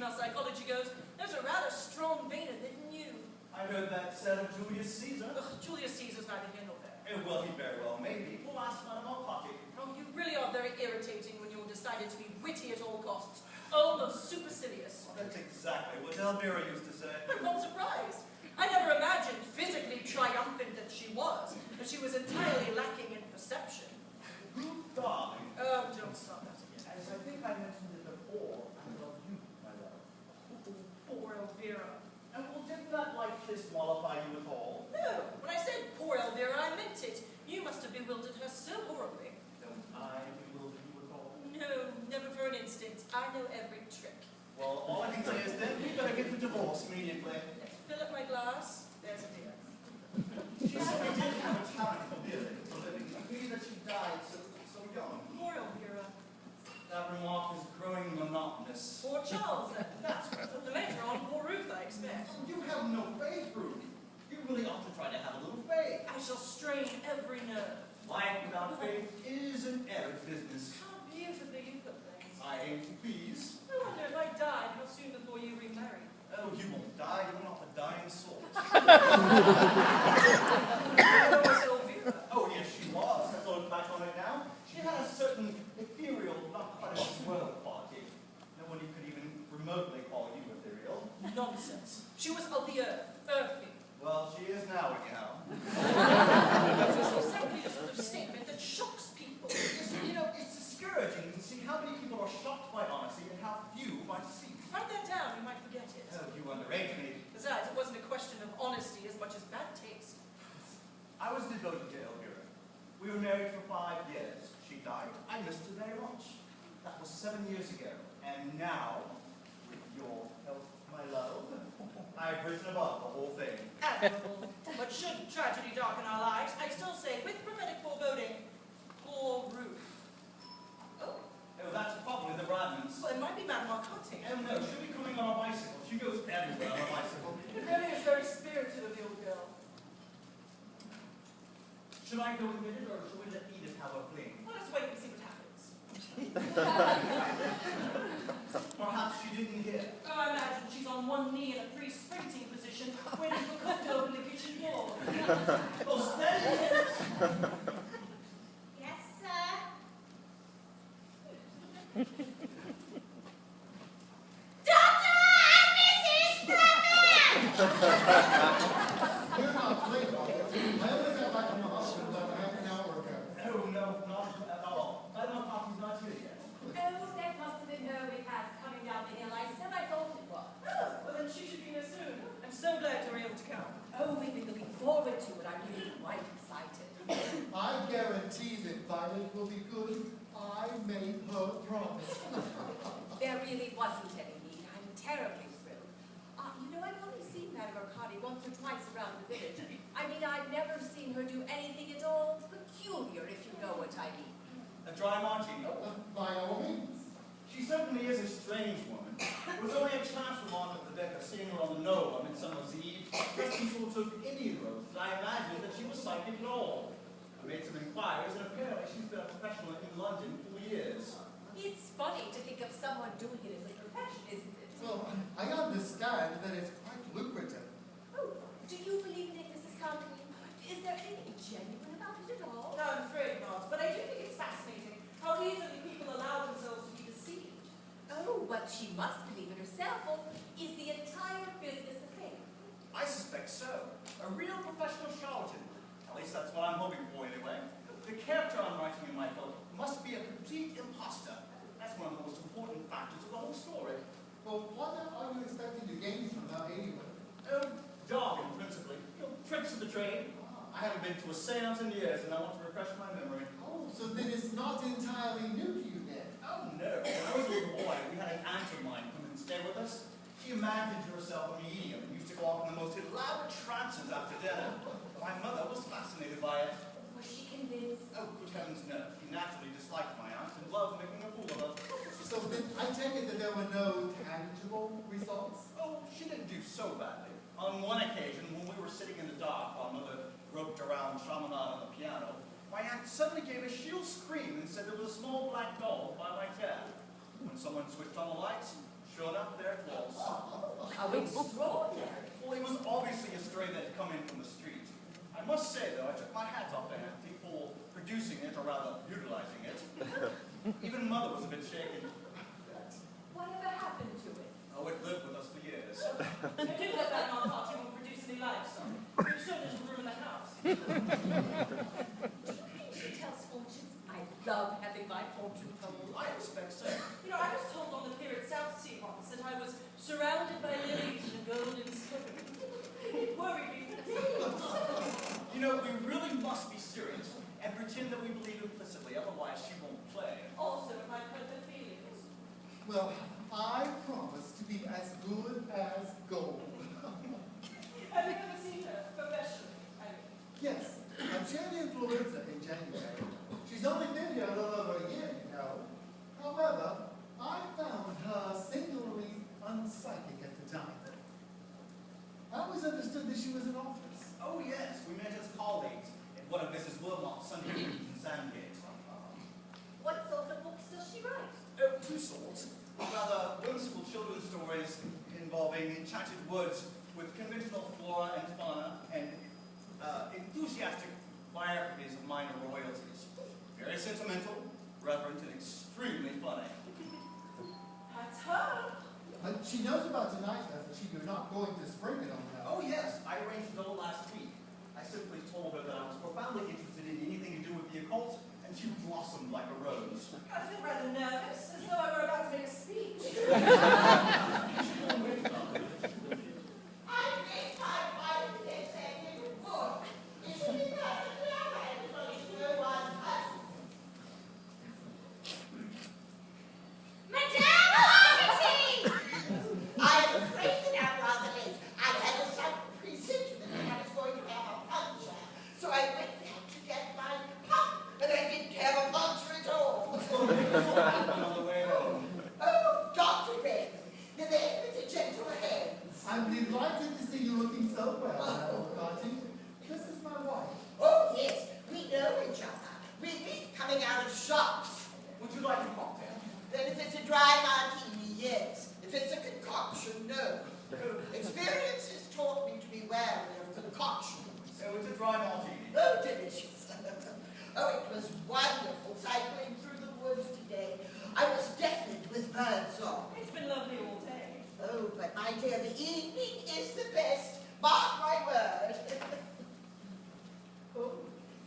female psychology goes, there's a rather strong vein of it in you. I heard that said of Julius Caesar. Ugh, Julius Caesar's neither here nor there. Well, he very well may be. We'll ask Madame Alpati. Oh, you really are very irritating when you're decided to be witty at all costs. Almost supercilious. Well, that's exactly what Elvira used to say. I'm not surprised. I never imagined, physically triumphant that she was entirely lacking in perception. Darling. Oh, don't start that again. As I think I mentioned it before, I love you, my love. Poor Elvira. And well, didn't that light kiss mollify you at all? No, when I said poor Elvira, I meant it. You must have bewildered her so horribly. Don't I bewilder you at all? No, never for an instant. I know every trick. Well, all I can say is then we better get the divorce immediately. Let's fill up my glass. There's a beer. She certainly did have a talent for living. It means that she died so young. Poor Elvira. That remark is growing monotonous. Poor Charles, then. That's what put the major on. Poor Ruth, I expect. You have no faith, Ruth. You really ought to try to have a little faith. I shall strain every nerve. Life without faith is an arid business. How beautifully you put things. I aim to please. I wonder if I died how soon before you remarried. Oh, you won't die. You're not a dying soul. Oh, yes, she was. As I look back on it now, she had a certain ethereal, not quite a swell quality. Nobody could even remotely call you ethereal. Nonsense. She was of the earth. Earthy. Well, she is now, anyhow. It's exactly the sort of statement that shocks people. You know, it's discouraging to see how many people are shocked by honesty and how few by deceit. Write that down, you might forget it. Oh, you underrate me. Besides, it wasn't a question of honesty as much as bad taste. I was devoted to Elvira. We were married for 5 years. She died. I missed her very much. That was 7 years ago. And now, with your help, my love, I've risen above the whole thing. Admirable. But should tragedy darken our lives, I still say, with prophetic foreboding, poor Ruth. Oh. Oh, that's probably the Bradmans. Well, it might be Madame Arcoti. Oh no, she'll be coming on a bicycle. She goes everywhere on a bicycle. It really is very spirited of the old girl. Should I go and get it, or should we let Edith have a fling? Well, let's wait and see what happens. Perhaps she didn't hear. Oh, I imagine she's on one knee in a pre-sprinting position, waiting for cook to open the kitchen door. Oh, steady it! Yes, sir. Doctor and Mrs. Bradman! You're not late, Doctor. I only got back from the hospital about half an hour ago. Oh, no, not at all. Madame Coffee's not here yet. Oh, that must have been her we passed coming down the hill. I said I thought it was. Oh, well then she should be here soon. I'm so glad you were able to come. Oh, we've been looking forward to it. I'm really quite excited. I guarantee that Violet will be good. I made her promise. There really wasn't any need. I'm terribly thrilled. You know, I've only seen Madame Arcati once or twice around the village. I mean, I've never seen her do anything at all peculiar, if you know what I mean. A dry martini. By all means. She certainly is a strange woman. It was only a chance remark at the deck of seeing her on the knoll on Midsummer's Eve, that she sort of Indian growth, that I imagined that she was psychic at all. I made some inquiries, and apparently she's been a professional in London for years. It's funny to think of someone doing it as a profession, isn't it? Well, I understand that it's quite lucrative. Oh, do you believe in it, Mrs. Company? Is there anything genuine about it at all? No, I'm afraid not, but I do think it's fascinating how easily people allow themselves to be deceived. Oh, but she must believe it herself, or is the entire business a fake? I suspect so. A real professional charlatan. At least that's what I'm hoping for anyway. The character I'm writing in my book must be a complete imposter. That's one of the most important factors of the whole story. Well, what are you expecting to gain from her anyway? Oh, jargon, principally. You know, tricks of the trade. I haven't been to a seance in years, and I want to refresh my memory. Oh, so then it's not entirely new to you then? Oh, no. When I was a little boy, we had an aunt of mine come and stay with us. She imagined herself a medium and used to go off in the most elaborate trances after dinner. My mother was fascinated by it. Was she convinced? Oh, good heavens, no. She naturally disliked my aunt and loved making a fool of her. So then I take it that there were no tangible results? Oh, she didn't do so badly. On one occasion, when we were sitting in the dark while Mother groped around Chaminade on the piano, my aunt suddenly gave a shrill scream and said there was a small black doll by my chair. When someone switched on the lights, Sure enough, there it was. How extraordinary. Well, it was obviously a stray that had come in from the street. I must say, though, I took my hat off to Auntie for producing it, or rather, utilizing it. Even Mother was a bit shaken. Whatever happened to it? Oh, it lived with us for years. I do hope that Marcotte won't produce any livestock. We've so little room in the house. Do you think she tells fortunes? I love having my fortune told. I expect so. You know, I was told on the pier at South Sea once that I was surrounded by lilies in a golden slipper. It worried me for days. You know, we really must be serious and pretend that we believe implicitly, otherwise she won't play. Also, it might hurt her feelings. Well, I promise to be as good as gold. Have you ever seen her professionally? Yes, she had influenza in January. She's only been here a little over a year, you know. However, I found her singularly unpsychic at the time. I always understood that she was an authoress. Oh, yes, we met as colleagues in one of Mrs. Wilmot's Sunday meetings in Sandgate. What sort of books does she write? Oh, two sorts. Rather whimsical children's stories involving enchanted woods with conventional flora and fauna and enthusiastic biographies of minor royalties. Very sentimental, reverent, and extremely funny. That's her. But she knows about tonight, doesn't she? You're not going to spring it on her. Oh, yes, I arranged it all last week. I simply told her that I was profoundly interested in anything to do with the occult, and she blossomed like a rose. I feel rather nervous, as though I were about to make a speech. I'm delighted to see you looking so well, Madam Carty. This is my wife. Oh, yes, we know each other. We meet coming out of shops. Would you like a cocktail? Then if it's a dry martini, yes. If it's a concoction, no. Experience has taught me to be wary of concoctions. So it's a dry martini. Oh, delicious. Oh, it was wonderful cycling through the woods today. I was deafened with birdsong. It's been lovely all day. Oh, but my dear, the evening is the best. Mark my word. Oh,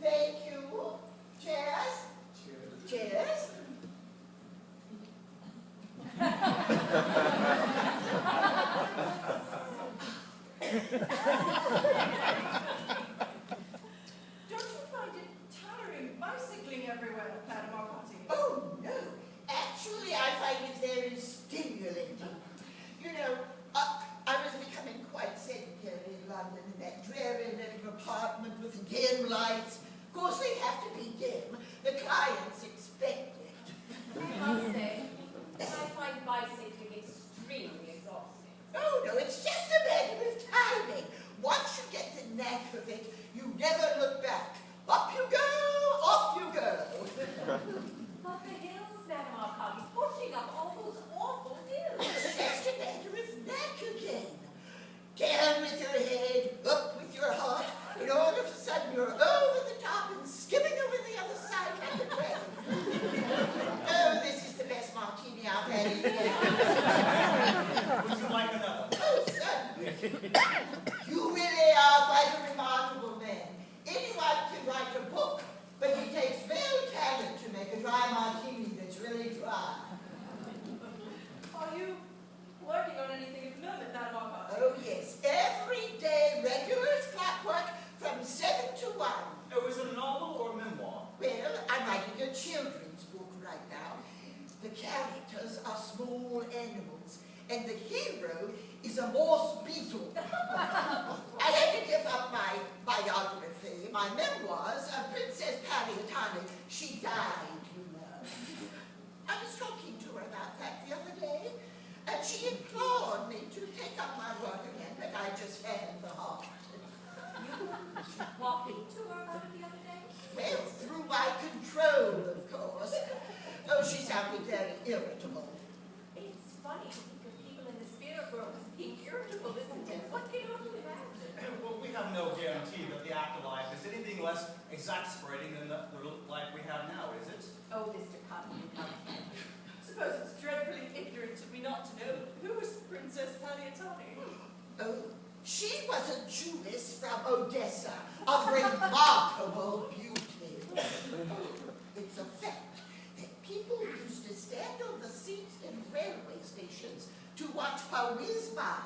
thank you. Cheers. Cheers. Don't you find it tiring bicycling everywhere, Madame Marcotte? Oh, no. Actually, I find it very stimulating. You know, I was becoming quite sedentary in London in that dreary little apartment with dim lights. Of course, they have to be dim. The clients expect it. I must say, I find bicycling extremely exhausting. Oh, no, it's just a matter of timing. Once you get the knack of it, you never look back. Up you go, off you go. But the hills, Madame Arcadi, pushing up all those awful hills. It's just a matter of knack again. Down with your head, up with your heart, and all of a sudden you're over the top and skimming over the other side like a dragon. Oh, this is the best martini I've had in years. Would you like another? Oh, certainly. You really are quite a remarkable man. Anyone can write a book, but it takes real talent to make a dry martini that's really dry. Are you working on anything at the moment, Madame Marcotte? Oh, yes. Every day, regular as clockwork, from 7 to 1. Oh, is it a novel or a memoir? Well, I'm writing a children's book right now. The characters are small animals, and the hero is a morse beetle. I had to give up my biography, my memoirs of Princess Pariatani. She died, you know. I was talking to her about that the other day, and she implored me to take up my work again, but I just hadn't the heart. You were walking to her about it the other day? Well, through my control, of course. Oh, she sounded very irritable. It's funny to think of world is being irritable, isn't it? What can you imagine? Well, we have no guarantee that the afterlife is anything less exasperating than the life we have now, is it? Oh, Mr. Cotton, you can't. Suppose it's dreadfully ignorant of me not to know who was Princess Pagliatani. Oh, she was a Jewess from Odessa of remarkable beauty. It's a fact that people used to stand on the seats in railway stations to watch her whiz by.